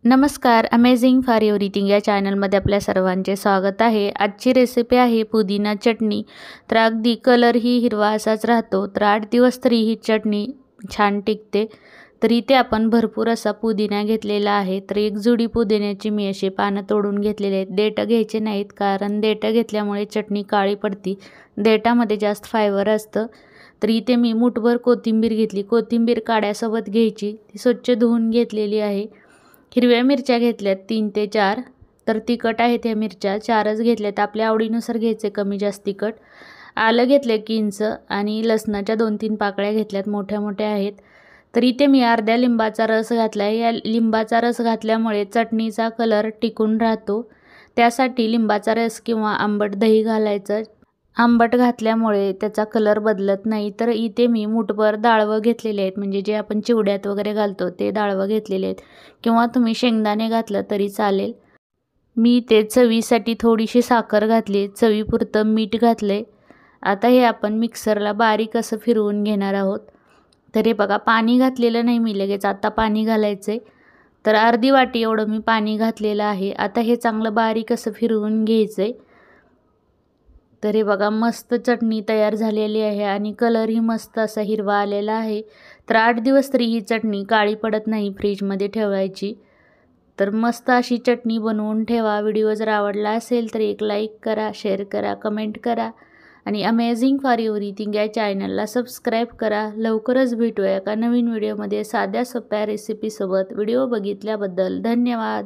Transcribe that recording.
नमस्कार, amazing for everything या चॅनलमध्ये आपल्या सर्वांचे स्वागत आहे। आजची रेसिपी आहे पुदिना चटणी। तर अगदी कलरही हिरवा असाच राहतो, तर 8 दिवस तरी ही चटणी छान टिकते। तर इथे आपण भरपूर असा पुदिना घेतलेला आहे। तर एक जुडी पुदिन्याची मी अशी पानं तोडून घेतलेली आहेत। देठं घ्यायचे नाहीत, कारण देठं घेतल्यामुळे चटणी काळी पडती। देठामध्ये जास्त फायबर असतं। तर इथे मी मुठभर कोथिंबीर घेतली। कोथिंबीर काड्यासोबत घ्यायची, ती स्वच्छ धुवून घेतलेली आहे। हिरव्या मिरच्या घेतल्यात 3 ते 4। तर तिखट आहेत ह्या मिरच्या 4च घेतल्यात, आपल्या आवडीनुसार घ्यायचे कमी जास्त तिखट। आलं घेतलं 1 इंच आणि लसणाच्या 2-3 पाकळ्या घेतल्यात, मोठ्या मोठ्या आहेत। तर इथे मी अर्ध्या लिंबाचा रस घातलाय। या लिंबाचा रस घातल्यामुळे चटणीचा कलर टिकून राहतो, त्यासाठी लिंबाचा रस किंवा आंबट दही घालायचं। आंबट घातल्यामुळे त्याचा कलर बदलत नाही। तर इथे मी मुठभर डाळवं घेतलेले आहेत, म्हणजे जे आपण चिवड्यात वगैरे घालतो ते डाळवं घेतलेले आहेत, किंवा तुम्ही शेंगदाणे घातलं तरी चालेल। मी ते चवीसाठी थोडीशी साखर घातली, चवीपुरतं मीठ घातले। आता हे आपण मिक्सरला बारीक असं फिरवून घेणार आहोत। तर हे बघा, पाणी घातलेलं नाही मी लगेच, आता पाणी घालायचं आहे। तर अर्धी वाटी एवढं मी पाणी घातलेलं आहे। आता हे चांगलं बारीक असं फिरवून घ्यायचं आहे। तर हे बघा, मस्त चटणी तयार झालेली आहे आणि कलरही मस्त असा हिरवा आलेला आहे। तर 8 दिवस तरी ही चटणी काळी पडत नाही, फ्रीजमध्ये ठेवायची। तर मस्त अशी चटणी बनवून ठेवा। व्हिडिओ जर आवडला असेल तर एक लाईक करा, शेअर करा, कमेंट करा आणि अमेझिंग फॉर एव्हरीथिंग या चॅनलला सबस्क्राईब करा। लवकरच भेटूया एका नवीन व्हिडिओमध्ये साध्या सोप्या रेसिपीसोबत। व्हिडिओ बघितल्याबद्दल धन्यवाद।